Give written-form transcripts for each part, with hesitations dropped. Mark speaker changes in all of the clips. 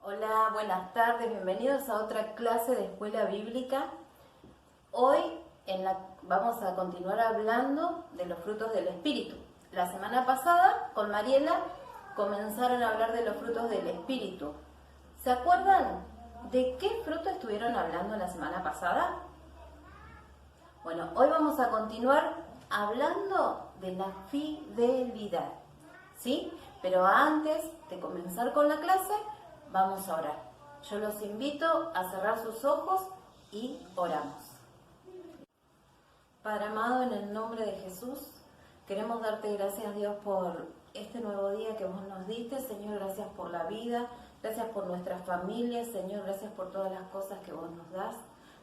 Speaker 1: Hola, buenas tardes, bienvenidos a otra clase de escuela bíblica. Hoy vamos a continuar hablando de los frutos del Espíritu. La semana pasada con Mariela comenzaron a hablar de los frutos del Espíritu. ¿Se acuerdan de qué fruto estuvieron hablando la semana pasada? Bueno, hoy vamos a continuar hablando de la fidelidad, ¿sí? Pero antes de comenzar con la clase, vamos a orar. Yo los invito a cerrar sus ojos y oramos. Padre amado, en el nombre de Jesús, queremos darte gracias, Dios, por este nuevo día que vos nos diste. Señor, gracias por la vida, gracias por nuestras familias, Señor, gracias por todas las cosas que vos nos das.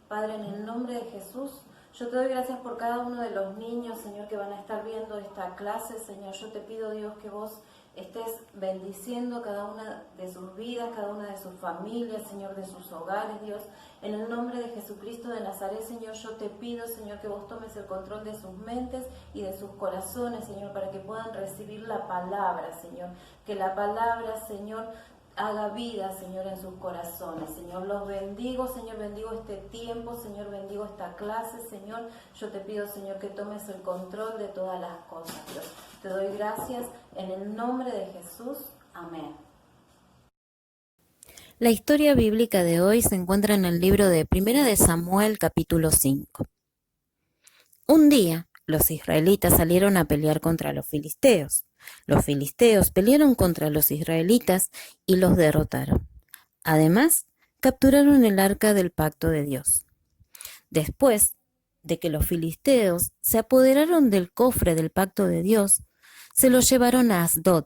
Speaker 1: Padre, en el nombre de Jesús, yo te doy gracias por cada uno de los niños, Señor, que van a estar viendo esta clase. Señor, yo te pido, Dios, que vos estés bendiciendo cada una de sus vidas, cada una de sus familias, Señor, de sus hogares, Dios. En el nombre de Jesucristo de Nazaret, Señor, yo te pido, Señor, que vos tomes el control de sus mentes y de sus corazones, Señor, para que puedan recibir la palabra, Señor. Que la palabra, Señor, haga vida, Señor, en sus corazones. Señor, los bendigo, Señor, bendigo este tiempo, Señor, bendigo esta clase, Señor. Yo te pido, Señor, que tomes el control de todas las cosas, Dios. Te doy gracias en el nombre de Jesús. Amén.
Speaker 2: La historia bíblica de hoy se encuentra en el libro de Primera de Samuel, capítulo 5. Un día, los israelitas salieron a pelear contra los filisteos. Los filisteos pelearon contra los israelitas y los derrotaron. Además, capturaron el arca del pacto de Dios. Después de que los filisteos se apoderaron del cofre del pacto de Dios, se lo llevaron a Asdod.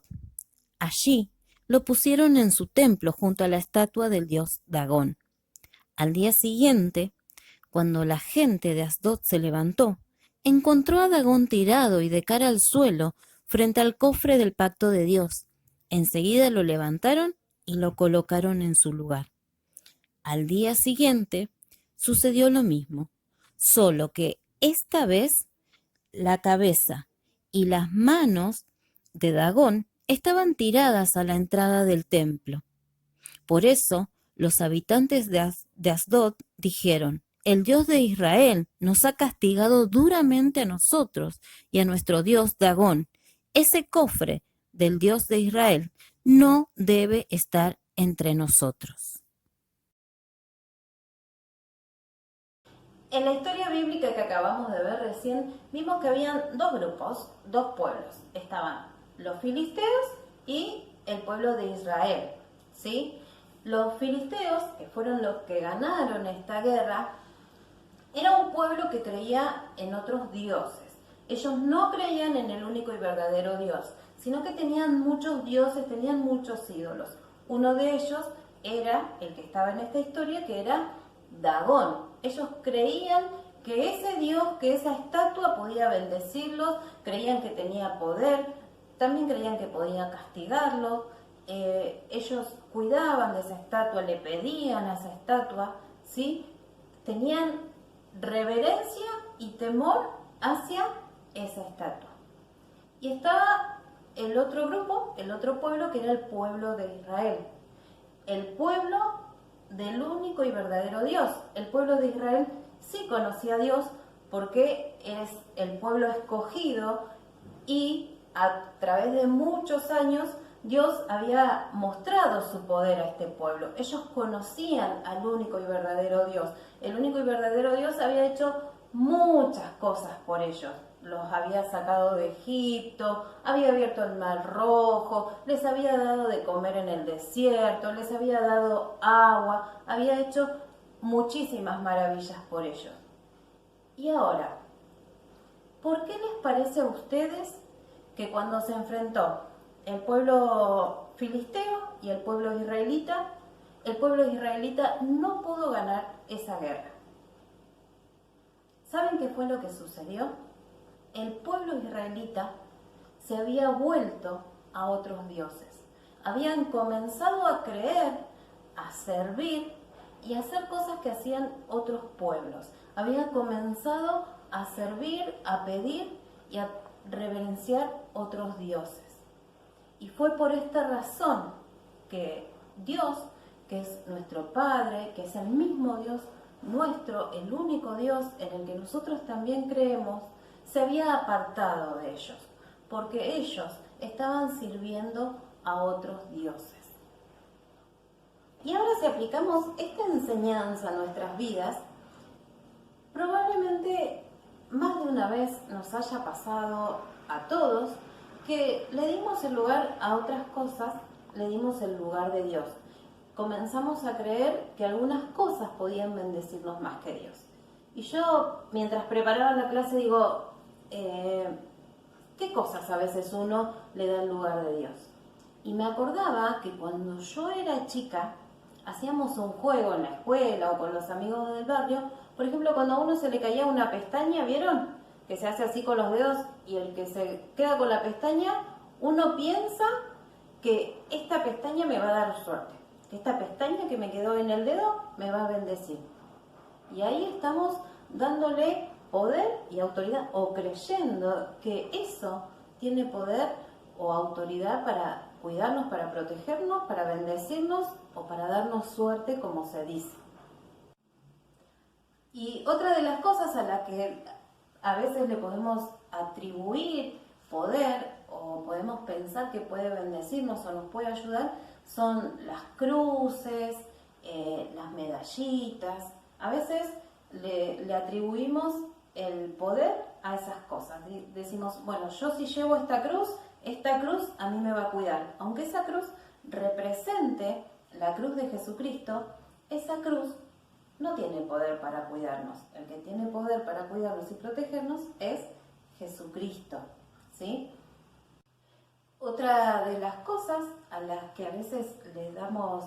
Speaker 2: Allí lo pusieron en su templo junto a la estatua del dios Dagón. Al día siguiente, cuando la gente de Asdod se levantó, encontró a Dagón tirado y de cara al suelo frente al cofre del pacto de Dios. Enseguida lo levantaron y lo colocaron en su lugar. Al día siguiente sucedió lo mismo, solo que esta vez la cabeza y las manos de Dagón estaban tiradas a la entrada del templo. Por eso, los habitantes de Asdod dijeron: el Dios de Israel nos ha castigado duramente a nosotros y a nuestro Dios Dagón. Ese cofre del Dios de Israel no debe estar entre nosotros.
Speaker 1: En la historia bíblica que acabamos de ver recién, vimos que habían dos grupos, dos pueblos. Estaban los filisteos y el pueblo de Israel, ¿sí? Los filisteos, que fueron los que ganaron esta guerra, era un pueblo que creía en otros dioses. Ellos no creían en el único y verdadero Dios, sino que tenían muchos dioses, tenían muchos ídolos. Uno de ellos era el que estaba en esta historia, que era Dagón. Ellos creían que ese dios, que esa estatua podía bendecirlos, creían que tenía poder, también creían que podía castigarlos. Ellos cuidaban de esa estatua, le pedían a esa estatua, ¿sí? Tenían reverencia y temor hacia esa estatua. Y estaba el otro grupo, el otro pueblo, que era el pueblo de Israel. El pueblo del único y verdadero Dios. El pueblo de Israel sí conocía a Dios porque es el pueblo escogido y a través de muchos años Dios había mostrado su poder a este pueblo. Ellos conocían al único y verdadero Dios. El único y verdadero Dios había hecho muchas cosas por ellos. Los había sacado de Egipto, había abierto el Mar Rojo, les había dado de comer en el desierto, les había dado agua, había hecho muchísimas maravillas por ellos. Y ahora, ¿por qué les parece a ustedes que cuando se enfrentó el pueblo filisteo y el pueblo israelita no pudo ganar esa guerra? ¿Saben qué fue lo que sucedió? El pueblo israelita se había vuelto a otros dioses. Habían comenzado a creer, a servir y a hacer cosas que hacían otros pueblos. Habían comenzado a servir, a pedir y a reverenciar otros dioses. Y fue por esta razón que Dios que es nuestro Padre, que es el mismo Dios nuestro, el único Dios en el que nosotros también creemos, se había apartado de ellos, porque ellos estaban sirviendo a otros dioses. Y ahora si aplicamos esta enseñanza a nuestras vidas, probablemente más de una vez nos haya pasado a todos que le dimos el lugar a otras cosas, le dimos el lugar de Dios. Comenzamos a creer que algunas cosas podían bendecirnos más que Dios. Y yo, mientras preparaba la clase, digo, ¿qué cosas a veces uno le da el lugar de Dios? Y me acordaba que cuando yo era chica, hacíamos un juego en la escuela o con los amigos del barrio. Por ejemplo, cuando a uno se le caía una pestaña, ¿vieron? Que se hace así con los dedos y el que se queda con la pestaña, uno piensa que esta pestaña me va a dar suerte, que esta pestaña que me quedó en el dedo me va a bendecir. Y ahí estamos dándole poder y autoridad, o creyendo que eso tiene poder o autoridad para cuidarnos, para protegernos, para bendecirnos o para darnos suerte, como se dice. Y otra de las cosas a las que a veces le podemos atribuir poder o podemos pensar que puede bendecirnos o nos puede ayudar son las cruces, las medallitas. A veces le atribuimos el poder a esas cosas. Decimos, bueno, yo si llevo esta cruz a mí me va a cuidar. Aunque esa cruz represente la cruz de Jesucristo, esa cruz no tiene poder para cuidarnos. El que tiene poder para cuidarnos y protegernos es Jesucristo, ¿sí? Otra de las cosas a las que a veces le damos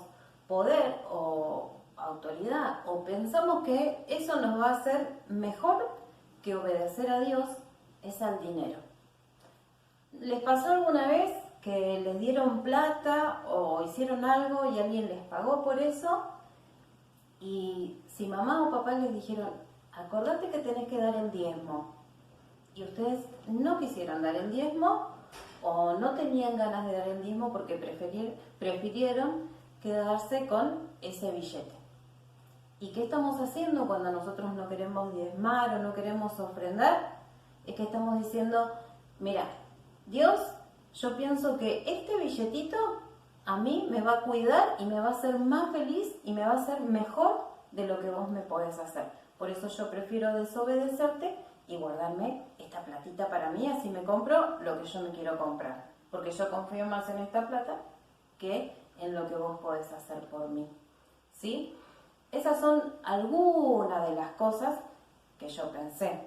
Speaker 1: poder o autoridad o pensamos que eso nos va a hacer mejor que obedecer a Dios es al dinero. ¿Les pasó alguna vez que les dieron plata o hicieron algo y alguien les pagó por eso? Y si mamá o papá les dijeron, acordate que tenés que dar el diezmo, y ustedes no quisieron dar el diezmo o no tenían ganas de dar el diezmo porque prefirieron quedarse con ese billete. ¿Y qué estamos haciendo cuando nosotros no queremos diezmar o no queremos ofrendar? Es que estamos diciendo, mira, Dios, yo pienso que este billetito a mí me va a cuidar y me va a hacer más feliz y me va a hacer mejor de lo que vos me podés hacer. Por eso yo prefiero desobedecerte y guardarme esta platita para mí, así me compro lo que yo me quiero comprar. Porque yo confío más en esta plata que en lo que vos podés hacer por mí. ¿Sí? Esas son algunas de las cosas que yo pensé.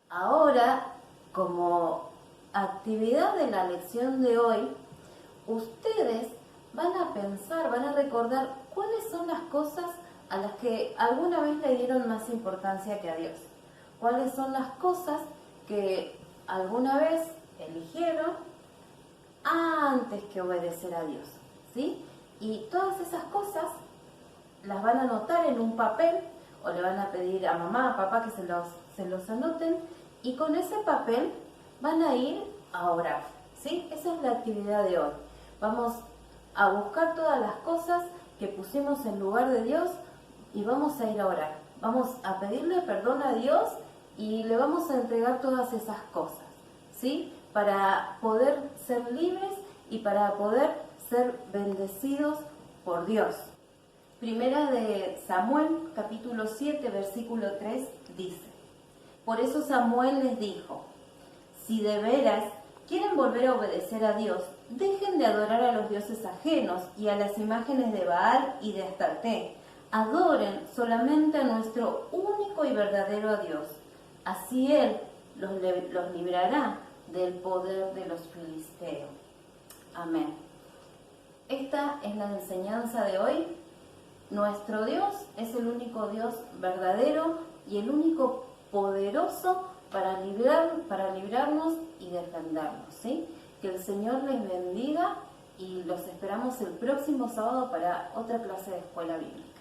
Speaker 1: Ahora, como actividad de la lección de hoy, ustedes van a pensar, van a recordar cuáles son las cosas a las que alguna vez le dieron más importancia que a Dios. Cuáles son las cosas que alguna vez eligieron antes que obedecer a Dios, ¿sí? Y todas esas cosas las van a anotar en un papel o le van a pedir a mamá, a papá que se los anoten, y con ese papel van a ir a orar, ¿sí? Esa es la actividad de hoy. Vamos a buscar todas las cosas que pusimos en lugar de Dios y vamos a ir a orar. Vamos a pedirle perdón a Dios y le vamos a entregar todas esas cosas, ¿sí? Para poder ser libres y para poder ser bendecidos por Dios. Primera de Samuel, capítulo 7, versículo 3, dice: Por eso Samuel les dijo, si de veras quieren volver a obedecer a Dios, dejen de adorar a los dioses ajenos y a las imágenes de Baal y de Astarte. Adoren solamente a nuestro único y verdadero Dios. Así Él los librará del poder de los filisteos. Amén. Esta es la enseñanza de hoy. Nuestro Dios es el único Dios verdadero y el único poderoso para librarnos y defendernos, ¿sí? Que el Señor les bendiga y los esperamos el próximo sábado para otra clase de Escuela Bíblica.